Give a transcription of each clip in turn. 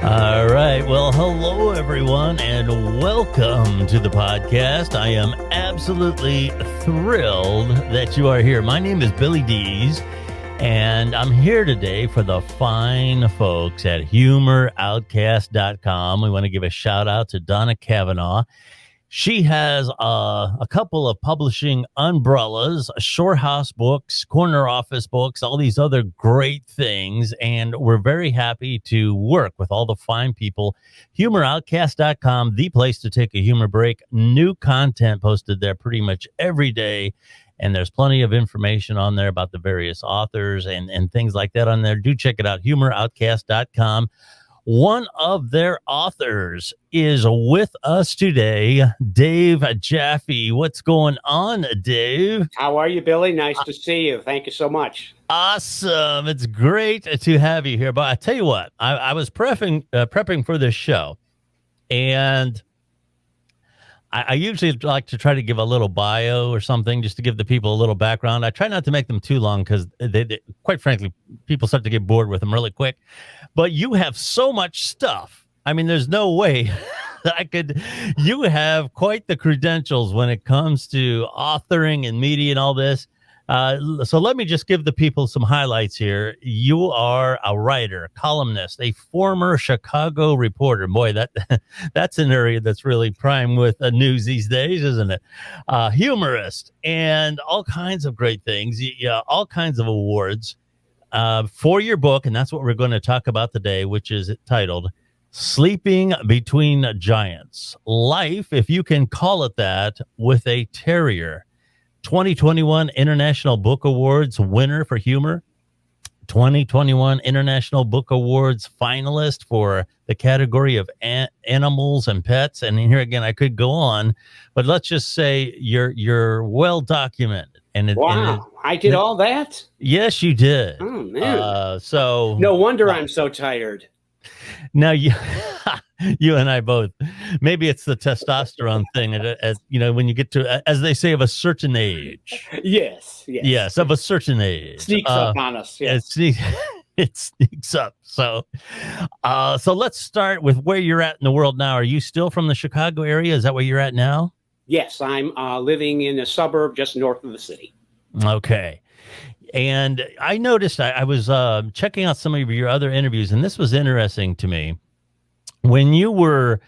All right. Well, hello, everyone, and welcome to the podcast. I am absolutely thrilled that you are here. My name is Billy Dees, and I'm here today for the fine folks at HumorOutcast.com. We want to give a shout out to Donna Kavanaugh. She has a couple of publishing umbrellas, Shore House Books, Corner Office Books, all these other great things. And we're very happy to work with all the fine people. HumorOutcast.com, the place to take a humor break. New content posted there pretty much every day. And there's plenty of information on there about the various authors and things like that on there. Do check it out, HumorOutcast.com. One of their authors is with us today, Dave Jaffe. What's going on, Dave? How are you, Billy? Nice to see you. Thank you so much. Awesome. It's great to have you here. But I tell you what, I was prepping for this show, and I usually like to try to give a little bio or something just to give the people a little background. I try not to make them too long because, they, quite frankly, people start to get bored with them really quick. But you have so much stuff. I mean, there's no way that you have quite the credentials when it comes to authoring and media and all this. So let me just give the people some highlights here. You are a writer, columnist, a former Chicago reporter. Boy, that's an area that's really prime with news these days, isn't it? Humorist, and all kinds of great things. Yeah, all kinds of awards for your book, and that's what we're going to talk about today, which is titled "Sleeping Between Giants: Life, if you can call it that, with a Terrier." 2021 International Book Awards winner for humor, 2021 International Book Awards finalist for the category of animals and pets. And here again, I could go on, but let's just say you're well documented. Wow, I did all that? Yes, you did. Oh, man. So no wonder I'm so tired. Now, you and I both, maybe it's the testosterone thing, as you know, when you get to, as they say, of a certain age. Yes, of a certain age. Sneaks up on us. Yes. It sneaks up. So let's start with where you're at in the world now. Are you still from the Chicago area? Is that where you're at now? Yes, I'm living in a suburb just north of the city. Okay. And I noticed I was checking out some of your other interviews, and this was interesting to me. When you were,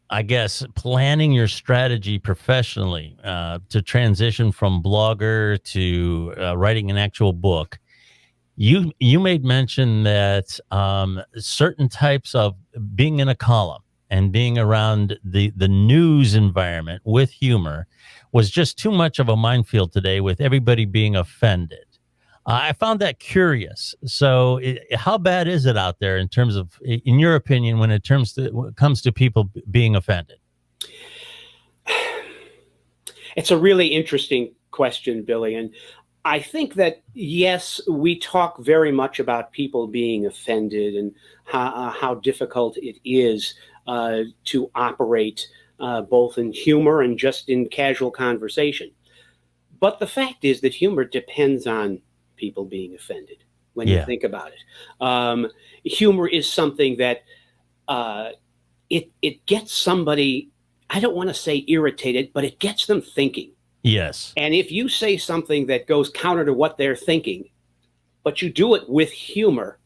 I guess, planning your strategy professionally to transition from blogger to writing an actual book, you made mention that certain types of being in a column and being around the news environment with humor was just too much of a minefield today, with everybody being offended. I found that curious. So how bad is it out there in terms of, in your opinion, when it comes to people being offended? It's a really interesting question, Billy. And I think that, yes, we talk very much about people being offended and how difficult it is to operate both in humor and just in casual conversation. But the fact is that humor depends on people being offended when you think about it. Humor is something that it gets somebody, I don't want to say irritated, but it gets them thinking. Yes. And if you say something that goes counter to what they're thinking, but you do it with humor,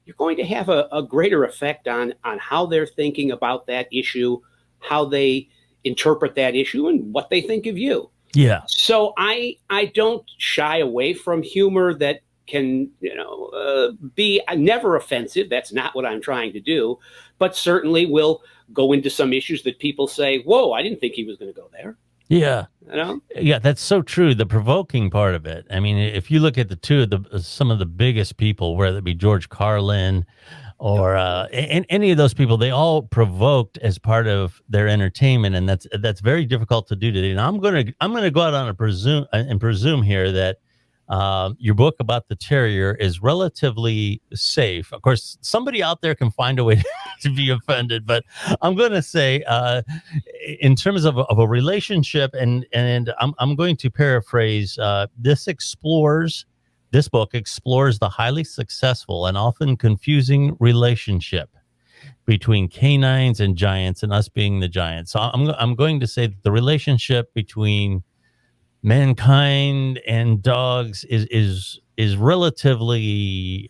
you're going to have a greater effect on how they're thinking about that issue, how they interpret that issue, and what they think of you. Yeah. So I don't shy away from humor that can, be never offensive. That's not what I'm trying to do, but certainly will go into some issues that people say, whoa, I didn't think he was going to go there. Yeah. Yeah, that's so true. The provoking part of it. I mean, if you look at some of the biggest people, whether it be George Carlin or any of those people, they all provoked as part of their entertainment, and that's very difficult to do today. And I'm gonna go out on a presume here that your book about the terrier is relatively safe. Of course, somebody out there can find a way to be offended, but I'm going to say, in terms of a relationship, and I'm going to paraphrase, this book explores the highly successful and often confusing relationship between canines and giants, and us being the giants. So I'm going to say that the relationship between mankind and dogs is relatively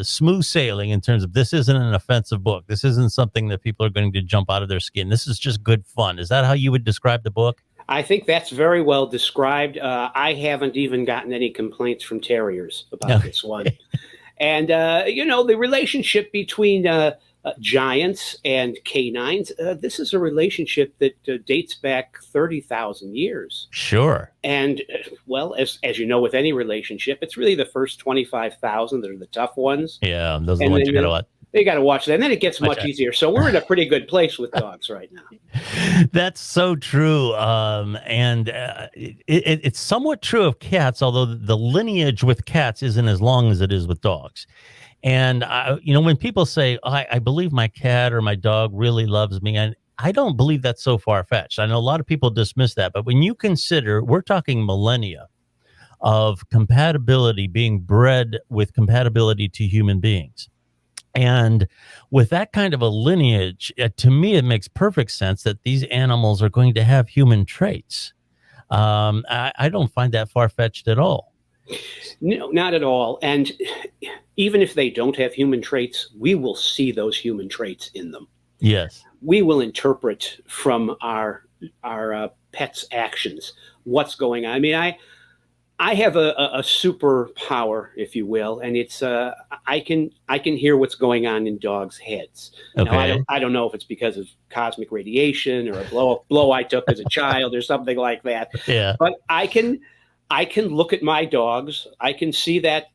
smooth sailing in terms of this isn't an offensive book. This isn't something that people are going to jump out of their skin. This is just good fun. Is that how you would describe the book? I think that's very well described. I haven't even gotten any complaints from terriers about this one. And, the relationship between giants and canines, this is a relationship that dates back 30,000 years. Sure. And, well, as you know, with any relationship, it's really the first 25,000 that are the tough ones. Yeah, those are the ones you got to watch. They got to watch that, and then it gets much easier. So we're in a pretty good place with dogs right now. That's so true. And it's somewhat true of cats, although the lineage with cats isn't as long as it is with dogs. And, when people say, I believe my cat or my dog really loves me, and I don't believe that's so far-fetched. I know a lot of people dismiss that, but when you consider, we're talking millennia of compatibility, being bred with compatibility to human beings. And with that kind of a lineage, to me, it makes perfect sense that these animals are going to have human traits. I don't find that far-fetched at all. No, not at all. And even if they don't have human traits, we will see those human traits in them. Yes. We will interpret from our pets' actions what's going on. I mean, I have a superpower, if you will, and it's I can hear what's going on in dogs' heads. Okay. Now, I don't know if it's because of cosmic radiation or a blow I took as a child or something like that. Yeah. But I can look at my dogs. I can see that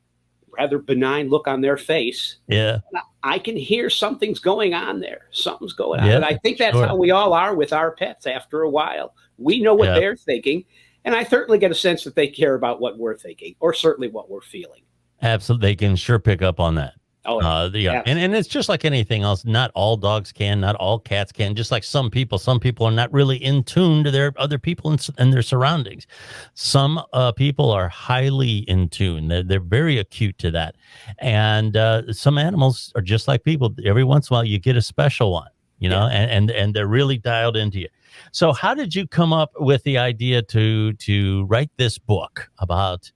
rather benign look on their face. Yeah. I can hear something's going on there. Something's going on. Yeah, and I think that's how we all are with our pets after a while. We know what they're thinking. And I certainly get a sense that they care about what we're thinking, or certainly what we're feeling. Absolutely. They can sure pick up on that. Oh, yeah. And it's just like anything else. Not all dogs can, not all cats can. Just like some people are not really in tune to their other people and their surroundings. Some people are highly in tune. They're very acute to that. And some animals are just like people. Every once in a while, you get a special one, and they're really dialed into you. So how did you come up with the idea to write this book about?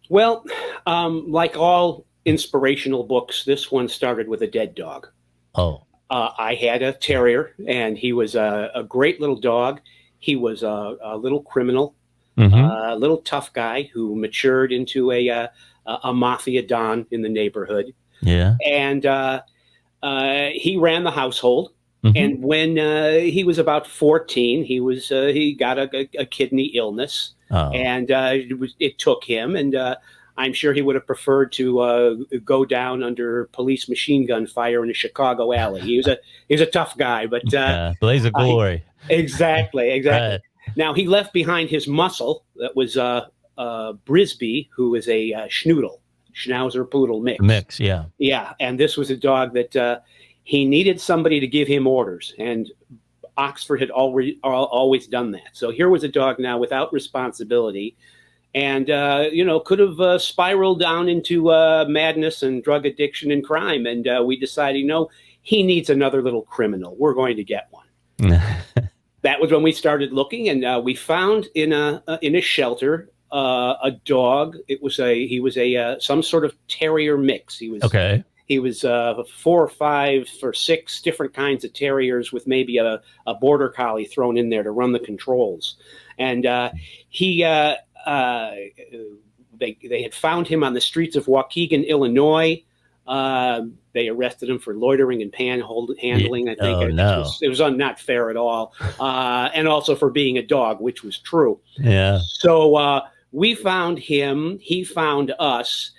Well, like all inspirational books, this one started with a dead dog. Oh. I had a terrier, and he was a great little dog. He was a little criminal, a little tough guy who matured into a mafia don in the neighborhood. Yeah. And he ran the household. And when he was about 14, he got a kidney illness, and it took him. And I'm sure he would have preferred to go down under police machine gun fire in a Chicago alley. He was a tough guy, but blaze of glory. Exactly. Right. Now he left behind his muscle. That was Brisby, who was a schnoodle, Schnauzer Poodle mix. Yeah. Yeah, and this was a dog that he needed somebody to give him orders, and Oxford had always done that. So here was a dog now without responsibility, and could have spiraled down into madness and drug addiction and crime. And we decided, he needs another little criminal. We're going to get one. That was when we started looking, and we found in a shelter a dog. He was some sort of terrier mix. He was okay. He was 4 or 5 or 6 different kinds of terriers with maybe a border collie thrown in there to run the controls. And they had found him on the streets of Waukegan, Illinois. They arrested him for loitering and panhandling. I think it was not fair at all. And also for being a dog, which was true. Yeah. So we found him. He found us.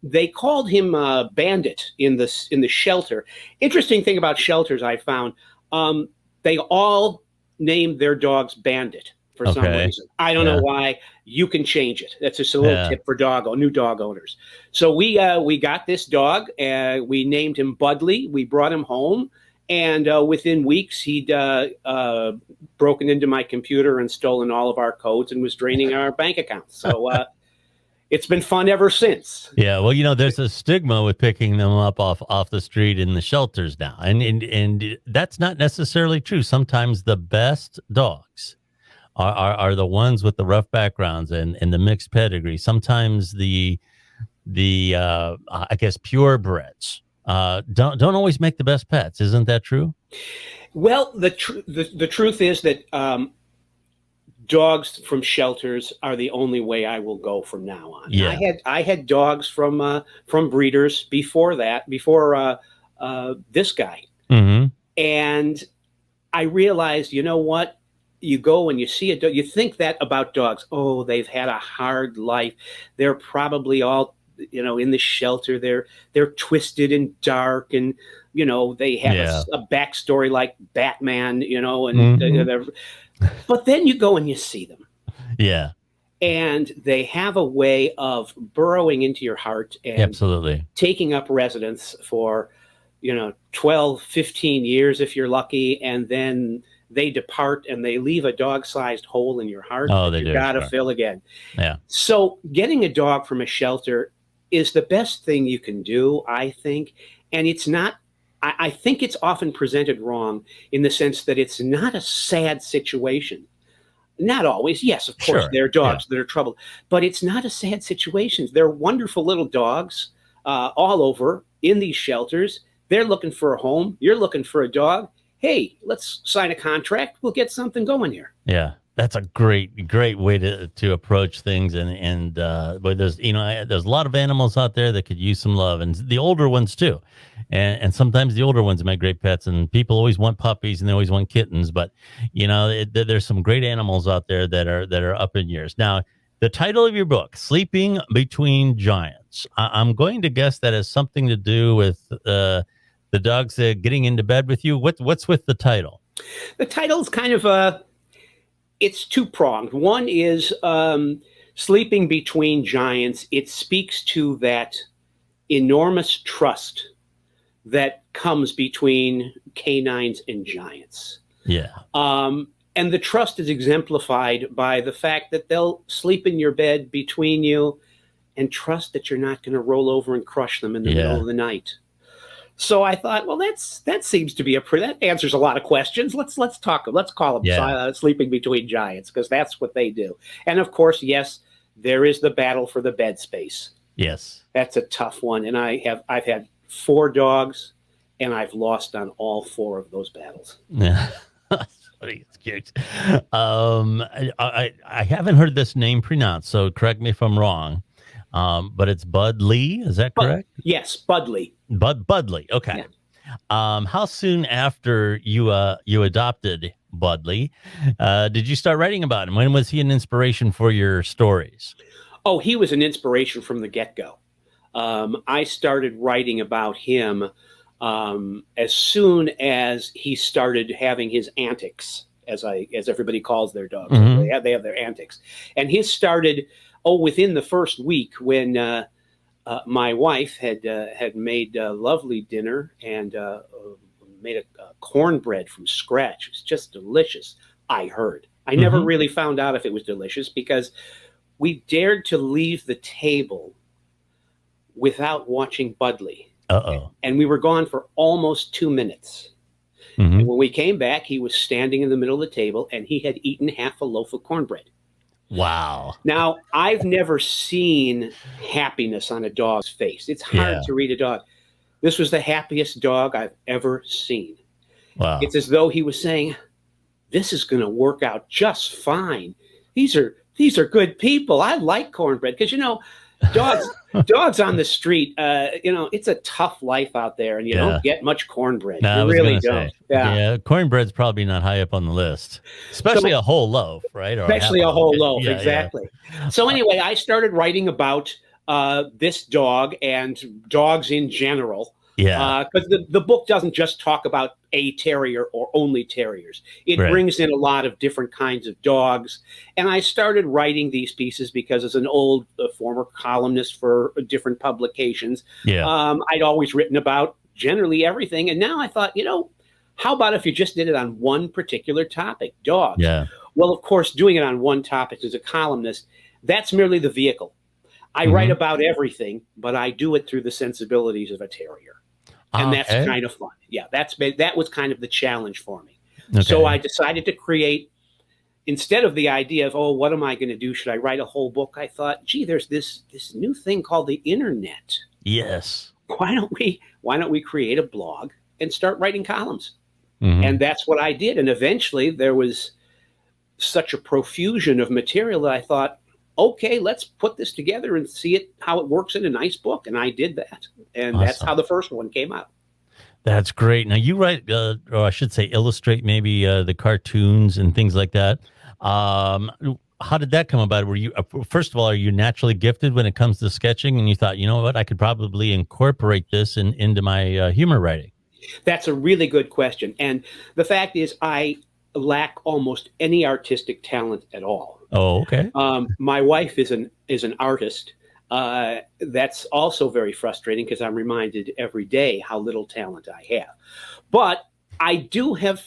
They called him Bandit in the shelter. Interesting thing about shelters, I found, they all named their dogs Bandit for some reason. I don't know why. You can change it. That's just a little tip for new dog owners. So we got this dog. We named him Budley. We brought him home, and within weeks he'd broken into my computer and stolen all of our codes and was draining our bank accounts. So. it's been fun ever since. Yeah, well, there's a stigma with picking them up off the street in the shelters now, and that's not necessarily true. Sometimes the best dogs are the ones with the rough backgrounds and the mixed pedigree. Sometimes the I guess purebreds don't always make the best pets. Isn't that true? Well, the truth is that dogs from shelters are the only way I will go from now on. Yeah. I had dogs from breeders before that, before this guy, Mm-hmm. and I realized, you know what? You go and you see a dog, you think that about dogs. Oh, they've had a hard life. They're probably all, in the shelter. They're twisted and dark, and they have a backstory like Batman, and Mm-hmm. but then you go and you see them. Yeah, And they have a way of burrowing into your heart and absolutely taking up residence for, 12, 15 years if you're lucky. And then they depart and they leave a dog-sized hole in your heart Oh, that they you do, got to sure. fill again. Yeah. So getting a dog from a shelter is the best thing you can do, I think. And it's not, I think it's often presented wrong in the sense that it's not a sad situation. Not always. Yes, of course, Sure. there are dogs that are troubled, but it's not a sad situation. They're wonderful little dogs all over in these shelters. They're looking for a home. You're looking for a dog. Hey, let's sign a contract. We'll get something going here. Yeah, that's a great way to approach things, but there's there's a lot of animals out there that could use some love, and the older ones too, and sometimes the older ones make great pets, and people always want puppies and they always want kittens, but there's some great animals out there that are up in years. Now, the title of your book, "Sleeping Between Giants," I'm going to guess that has something to do with the dogs getting into bed with you. What's with the title? The title's kind of it's two-pronged. One is sleeping between giants. It speaks to that enormous trust that comes between canines and giants. Yeah. And the trust is exemplified by the fact that they'll sleep in your bed between you and trust that you're not going to roll over and crush them in the middle of the night. So I thought, well, that seems to be that answers a lot of questions. Let's call them sleeping between giants, because that's what they do. And of course, yes, there is the battle for the bed space. Yes, that's a tough one. And I've had 4 dogs, and I've lost on all 4 of those battles. Yeah, it's cute. I haven't heard this name pronounced, so correct me if I'm wrong. But it's Budleigh, is that correct? Yes, Budley. Budleigh. Okay. Yeah. How soon after you adopted Budleigh did you start writing about him? When was he an inspiration for your stories? Oh, he was an inspiration from the get-go. I started writing about him as soon as he started having his antics, as everybody calls their dogs. Mm-hmm. They have their antics, and his started. Within the first week, when my wife had made lovely dinner and made a cornbread from scratch. It was just delicious. I heard. I never really found out if it was delicious, because we dared to leave the table without watching Budley. And we were gone for almost 2 minutes. Mm-hmm. And when we came back, he was standing in the middle of the table, and he had eaten half a loaf of cornbread. Wow. Now, I've never seen happiness on a dog's face. It's hard to read a dog. This was the happiest dog I've ever seen. Wow. It's as though he was saying, this is going to work out just fine. These are good people. I like cornbread, because, dogs on the street, it's a tough life out there, and you don't get much cornbread. No, you really don't. Yeah, cornbread's probably not high up on the list, especially a whole loaf, right? Or especially a whole loaf, exactly. Yeah. So anyway, I started writing about this dog and dogs in general. Yeah. Because the book doesn't just talk about a terrier or only terriers. It brings in a lot of different kinds of dogs. And I started writing these pieces because, as an old former columnist for different publications, I'd always written about generally everything. And now I thought, how about if you just did it on one particular topic, dogs? Yeah. Well, of course, doing it on one topic as a columnist, that's merely the vehicle. I write about everything, but I do it through the sensibilities of a terrier. And that's kind of fun. Yeah, that was kind of the challenge for me. Okay. So I decided to create, instead of the idea of, oh, what am I going to do? Should I write a whole book? I thought, gee, there's this new thing called the internet. Yes. Why don't we create a blog and start writing columns? And that's what I did. And eventually there was such a profusion of material that I thought, okay, let's put this together and see how it works in a nice book. And I did that. And awesome. That's how the first one came out. That's great. Now you write, or I should say illustrate maybe the cartoons and things like that. How did that come about? Were you, first of all, are you naturally gifted when it comes to sketching? And you thought, you know what, I could probably incorporate this into my humor writing? That's a really good question. And the fact is, I lack almost any artistic talent at all. Oh, okay. My wife is an artist. That's also very frustrating because I'm reminded every day how little talent I have. But I do have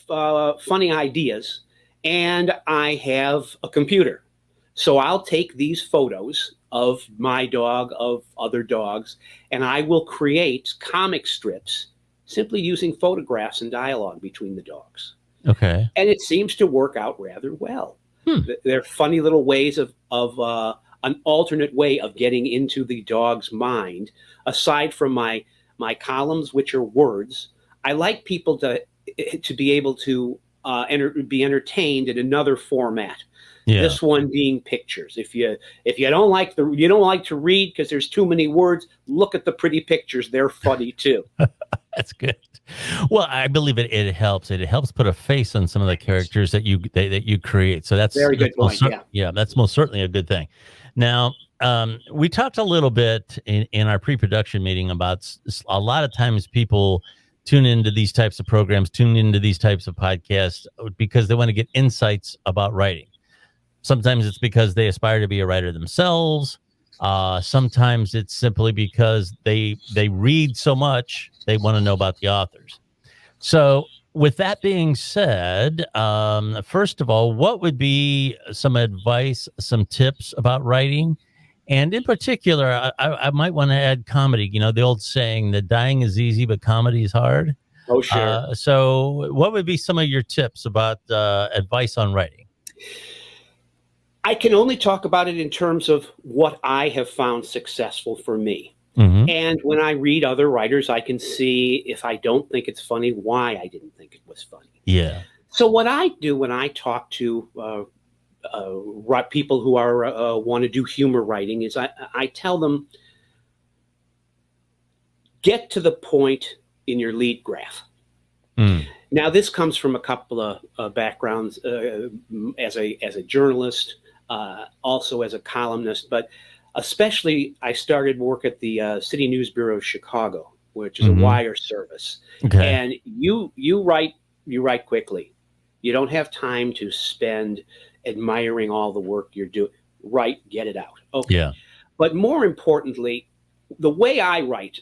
funny ideas, and I have a computer. So I'll take these photos of my dog, of other dogs, and I will create comic strips simply using photographs and dialogue between the dogs. Okay. And it seems to work out rather well. They're funny little ways of an alternate way of getting into the dog's mind. Aside from my columns, which are words, I like people to be able to be entertained in another format. Yeah. This one being pictures. If you don't like to read because there's too many words, look at the pretty pictures. They're funny too. That's good. Well, I believe it helps. It helps put a face on some of the characters that you create. So that's very good point. Yeah, that's most certainly a good thing. Now, we talked a little bit in our pre-production meeting about a lot of times people tune into these types of programs, tune into these types of podcasts because they want to get insights about writing. Sometimes it's because they aspire to be a writer themselves. Sometimes it's simply because they read so much, they want to know about the authors. So with that being said, first of all, what would be some advice, some tips about writing? And in particular, I might want to add comedy. You know, the old saying that dying is easy, but comedy is hard. Oh, sure. So what would be some of your tips about advice on writing? I can only talk about it in terms of what I have found successful for me. And when I read other writers, I can see if I don't think it's funny, why I didn't think it was funny. Yeah. So what I do when I talk to people who are want to do humor writing is I tell them, get to the point in your lead graph. Now, this comes from a couple of backgrounds as a journalist, also as a columnist, but especially I started work at the City News Bureau of Chicago, which is a wire service. Okay. And you write quickly. You don't have time to spend admiring all the work you're doing. Write, get it out. Okay. Yeah. But more importantly, the way I write,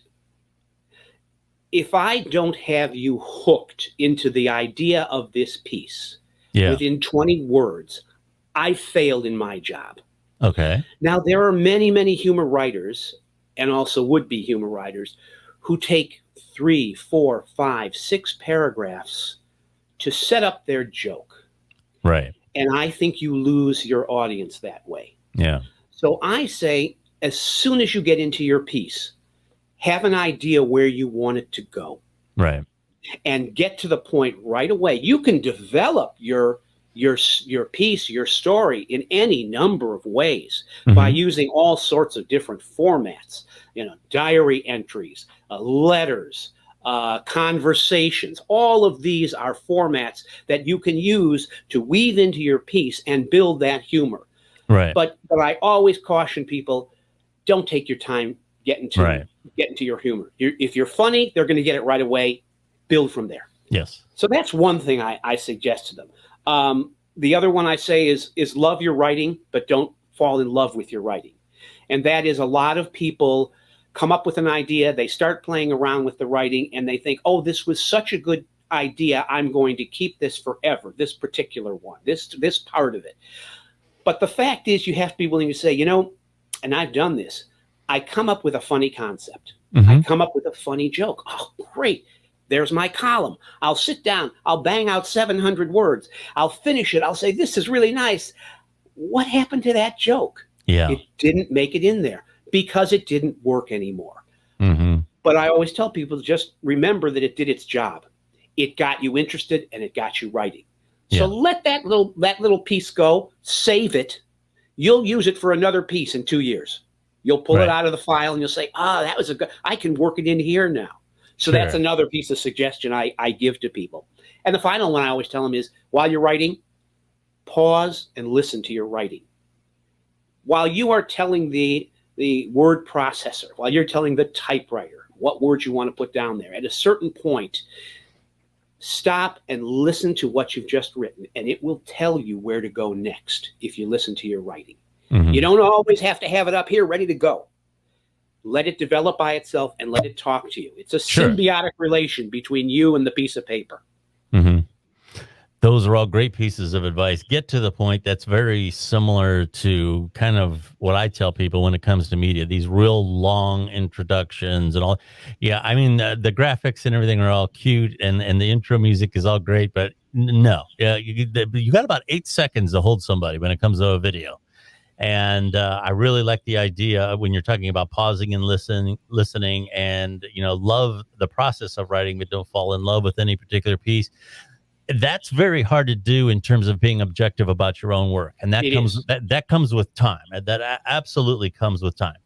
if I don't have you hooked into the idea of this piece within 20 words, I failed in my job. Okay. Now, there are many, many humor writers and also would-be humor writers who take 3, 4, 5, 6 paragraphs to set up their joke. Right. And I think you lose your audience that way. Yeah. So I say, as soon as you get into your piece, have an idea where you want it to go. Right. And get to the point right away. You can develop your piece, your story in any number of ways by using all sorts of different formats, diary entries, letters, conversations. All of these are formats that you can use to weave into your piece and build that humor. Right. But I always caution people, don't take your time getting to your humor. If you're funny, they're going to get it right away. Build from there. Yes. So that's one thing I suggest to them. The other one I say is love your writing, but don't fall in love with your writing. And that is, a lot of people come up with an idea, they start playing around with the writing, and they think, oh, this was such a good idea, I'm going to keep this forever, this particular one, this part of it. But the fact is, you have to be willing to say, and I've done this, I come up with a funny concept. Mm-hmm. I come up with a funny joke. Oh, great. There's my column. I'll sit down. I'll bang out 700 words. I'll finish it. I'll say, this is really nice. What happened to that joke? Yeah. It didn't make it in there because it didn't work anymore. Mm-hmm. But I always tell people to just remember that it did its job. It got you interested and it got you writing. So let that little piece go, save it. You'll use it for another piece in 2 years. You'll pull it out of the file and you'll say, that was I can work it in here now. So that's another piece of suggestion I give to people. And the final one I always tell them is, while you're writing, pause and listen to your writing. While you are telling the word processor, while you're telling the typewriter what words you want to put down there, at a certain point, stop and listen to what you've just written, and it will tell you where to go next if you listen to your writing. Mm-hmm. You don't always have to have it up here ready to go. Let it develop by itself and let it talk to you. It's a symbiotic relation between you and the piece of paper. Mm-hmm. Those are all great pieces of advice. Get to the point. That's very similar to kind of what I tell people when it comes to media, these real long introductions and all. Yeah, I mean, the graphics and everything are all cute and the intro music is all great, but no, you got about 8 seconds to hold somebody when it comes to a video. And I really like the idea when you're talking about pausing and listening and, love the process of writing, but don't fall in love with any particular piece. That's very hard to do in terms of being objective about your own work. And that comes with time. That absolutely comes with time.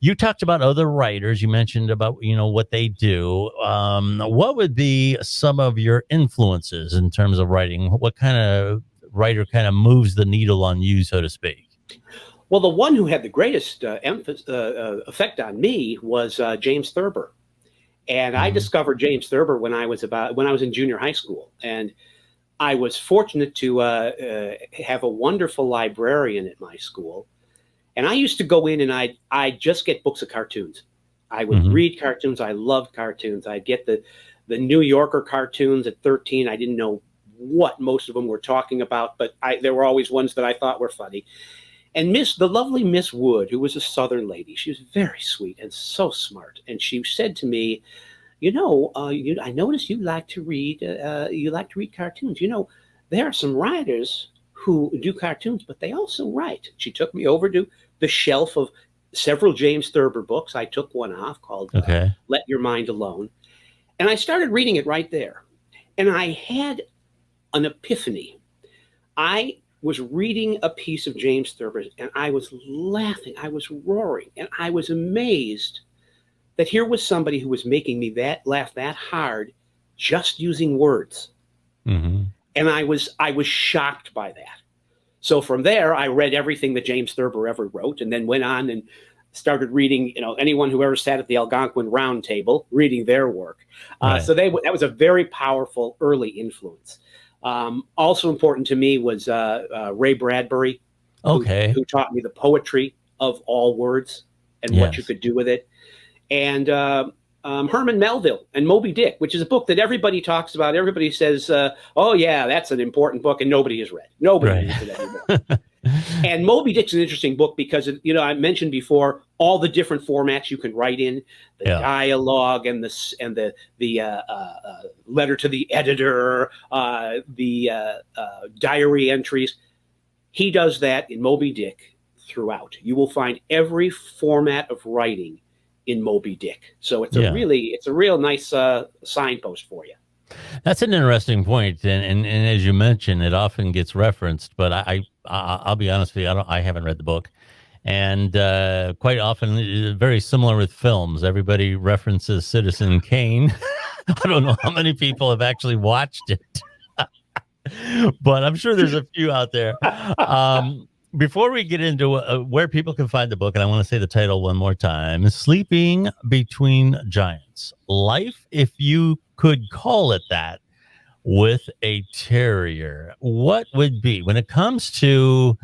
You talked about other writers. You mentioned about, what they do. What would be some of your influences in terms of writing? What kind of writer kind of moves the needle on you, so to speak? Well, the one who had the greatest effect on me was James Thurber. And I discovered James Thurber when I was in junior high school. And I was fortunate to have a wonderful librarian at my school. And I used to go in and I'd just get books of cartoons. I would read cartoons. I loved cartoons. I'd get the New Yorker cartoons at 13. I didn't know what most of them were talking about, but there were always ones that I thought were funny. And the lovely Miss Wood, who was a Southern lady, she was very sweet and so smart. And she said to me, I noticed you like to read cartoons. There are some writers who do cartoons, but they also write. She took me over to the shelf of several James Thurber books. I took one off called Let Your Mind Alone. And I started reading it right there. And I had an epiphany. I was reading a piece of James Thurber, and I was laughing. I was roaring, and I was amazed that here was somebody who was making me laugh that hard just using words. Mm-hmm. And I was shocked by that. So from there, I read everything that James Thurber ever wrote, and then went on and started reading, anyone who ever sat at the Algonquin Round Table, reading their work. So that was a very powerful early influence. Also important to me was Ray Bradbury, who taught me the poetry of all words and what you could do with it. And Herman Melville and Moby Dick, which is a book that everybody talks about. Everybody says, oh, yeah, that's an important book, and nobody has read. Nobody reads it anymore. And Moby Dick's an interesting book because, I mentioned before all the different formats you can write in, the dialogue and the letter to the editor, the diary entries. He does that in Moby Dick throughout. You will find every format of writing in Moby Dick. So it's a real nice signpost for you. That's an interesting point. And as you mentioned, it often gets referenced, but I'll be honest with you, I haven't read the book. And quite often, very similar with films. Everybody references Citizen Kane. I don't know how many people have actually watched it, but I'm sure there's a few out there. Before we get into where people can find the book, and I want to say the title one more time, Sleeping Between Giants, Life If You Could Call It That, with a Terrier. What would be, when it comes to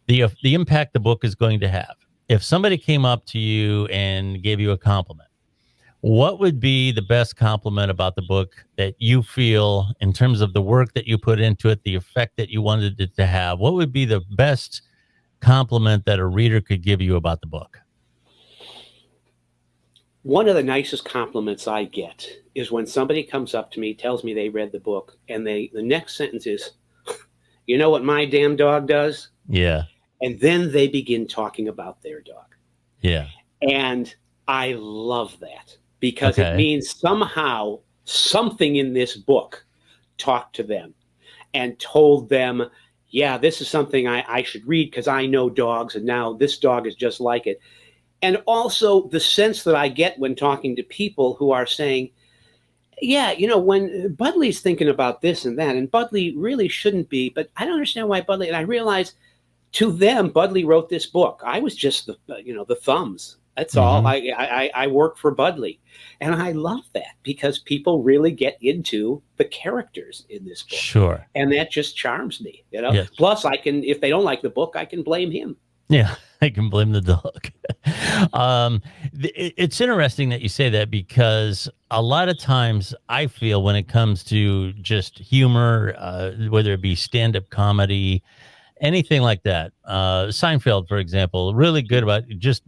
the impact the book is going to have, if somebody came up to you and gave you a compliment, what would be the best compliment about the book that you feel in terms of the work that you put into it, the effect that you wanted it to have? What would be the best compliment that a reader could give you about the book? One of the nicest compliments I get is when somebody comes up to me, tells me they read the book, and the next sentence is, you know what my damn dog does? Yeah. And then they begin talking about their dog. Yeah. And I love that because it Okay. means somehow something in this book talked to them and told them, yeah, this is something I should read because I know dogs, and now this dog is just like it. And also the sense that I get when talking to people who are saying, yeah, when Budley's thinking about this and that, and Budley really shouldn't be, but I don't understand why Budley. And I realize to them, Budley wrote this book. I was just the thumbs. That's all. I work for Budley, and I love that because people really get into the characters in this book. Sure. And that just charms me. Yes. Plus, I can, if they don't like the book, I can blame him. Yeah, I can blame the dog. It's interesting that you say that because a lot of times I feel when it comes to just humor, whether it be stand-up comedy, anything like that. Seinfeld, for example, really good about just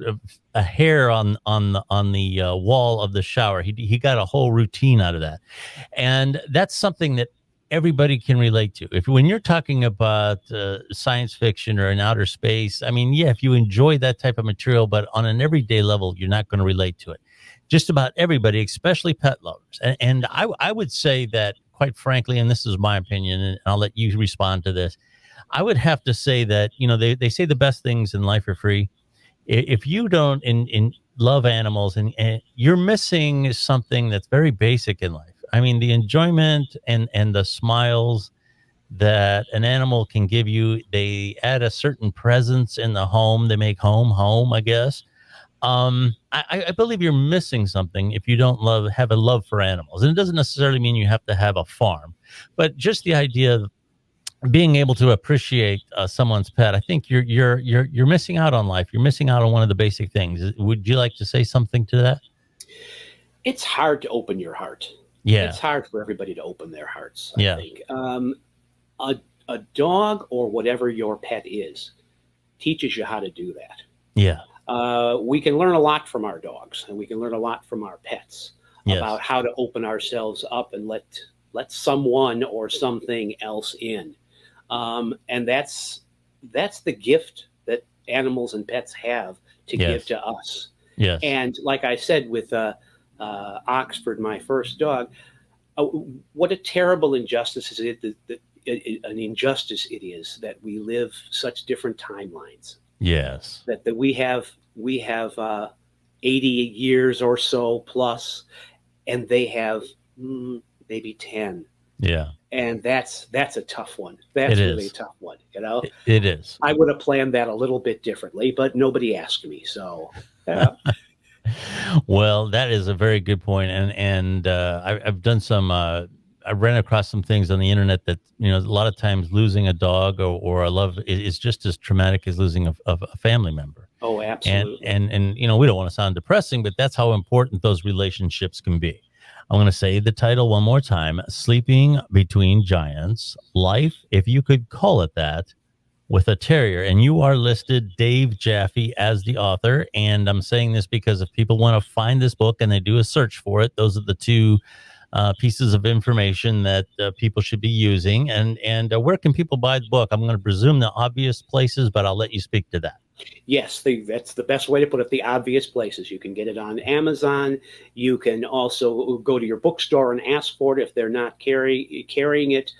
a hair on the wall of the shower. He got a whole routine out of that, and that's something that everybody can relate to. If when you're talking about science fiction or in outer space, I mean, yeah, if you enjoy that type of material, but on an everyday level, you're not going to relate to it. Just about everybody, especially pet lovers, and I would say that quite frankly, and this is my opinion, and I'll let you respond to this. I would have to say that, they say the best things in life are free. If you don't love animals and you're missing something that's very basic in life. I mean, the enjoyment and the smiles that an animal can give you, they add a certain presence in the home. They make home, I guess. I believe you're missing something if you don't have a love for animals. And it doesn't necessarily mean you have to have a farm, but just the idea of being able to appreciate someone's pet. I think you're missing out on life. You're missing out on one of the basic things. Would you like to say something to that? It's hard to open your heart. Yeah. It's hard for everybody to open their hearts, Yeah. I think. A dog or whatever your pet is teaches you how to do that. Yeah. We can learn a lot from our dogs, and we can learn a lot from our pets Yes. about how to open ourselves up and let someone or something else in. And that's the gift that animals and pets have to Yes. give to us. Yes. And like I said with Oxford, my first dog, what a terrible injustice is it an injustice it is that we live such different timelines. Yes. That we have 80 years or so plus, and they have maybe 10. Yeah. And that's a tough one. That's really a tough one. It is. I would have planned that a little bit differently, but nobody asked me. So, well, that is a very good point. And I've done some. I ran across some things on the internet that a lot of times losing a dog or a love is just as traumatic as losing a family member. Oh, absolutely. And we don't want to sound depressing, but that's how important those relationships can be. I'm going to say the title one more time: Sleeping Between Giants, Life, if you could call it that, with a terrier. And you are listed, Dave Jaffe, as the author. And I'm saying this because if people want to find this book and they do a search for it, those are the two pieces of information that people should be using. And where can people buy the book? I'm going to presume the obvious places, but I'll let you speak to that. Yes, that's the best way to put it. The obvious places. You can get it on Amazon. You can also go to your bookstore and ask for it if they're not carrying it.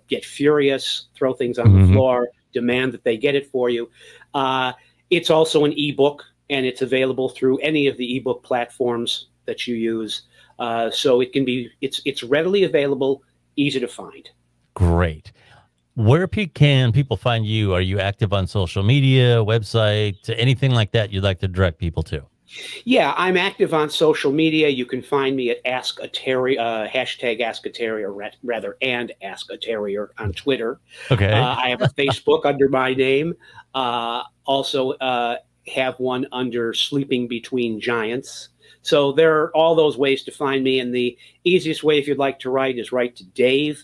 Get furious, throw things on the floor, demand that they get it for you. It's also an ebook, and it's available through any of the ebook platforms that you use. So it's readily available, easy to find. Great. Where can people find you? Are you active on social media, website, anything like that you'd like to direct people to? Yeah, I'm active on social media. You can find me at Ask a Terrier, hashtag Ask a Terrier, rather, and Ask a Terrier on Twitter. Okay. I have a Facebook under my name. Also have one under Sleeping Between Giants. So there are all those ways to find me. And the easiest way, if you'd like to write, is write to Dave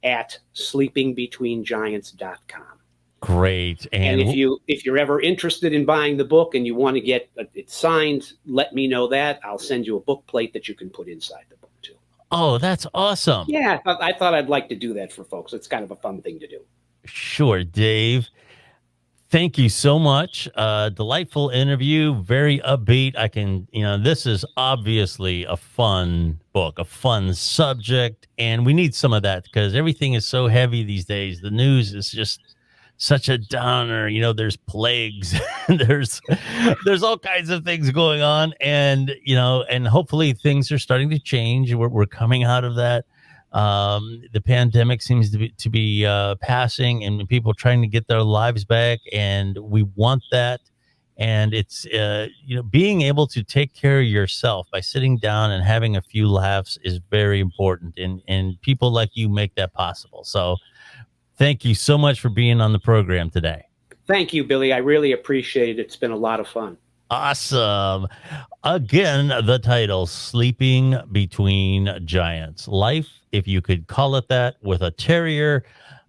at sleepingbetweengiants.com. Great. And if you're ever interested in buying the book and you want to get it signed, let me know that. I'll send you a book plate that you can put inside the book too. Oh, that's awesome. Yeah, I thought I'd like to do that for folks. It's kind of a fun thing to do. Sure, Dave. Thank you so much. Delightful interview, very upbeat. This is obviously a fun book, a fun subject, and we need some of that because everything is so heavy these days. The news is just such a downer. There's plagues, there's all kinds of things going on, and hopefully things are starting to change. We're coming out of that. The pandemic seems to be passing, and people trying to get their lives back, and we want that. And it's being able to take care of yourself by sitting down and having a few laughs is very important, and people like you make that possible. So thank you so much for being on the program today. Thank you, Billy. I really appreciate it. It's been a lot of fun. Awesome. Again, the title, Sleeping Between Giants. Life, if you could call it that, with a terrier.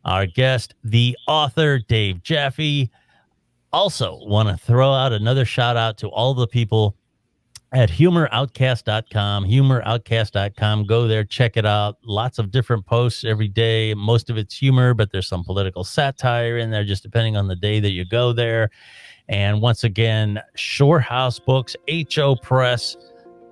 Our guest, the author, Dave Jaffe. Also want to throw out another shout out to all the people at HumorOutcast.com. HumorOutcast.com. Go there, check it out. Lots of different posts every day. Most of it's humor, but there's some political satire in there, just depending on the day that you go there. And once again, Shore House Books, HO Press.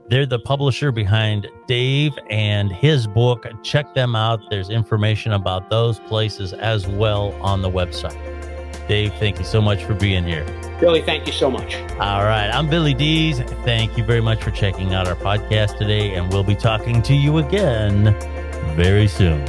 They're the publisher behind Dave and his book. Check them out. There's information about those places as well on the website. Dave, thank you so much for being here. Billy, thank you so much. All right. I'm Billy Dees. Thank you very much for checking out our podcast today, and we'll be talking to you again very soon.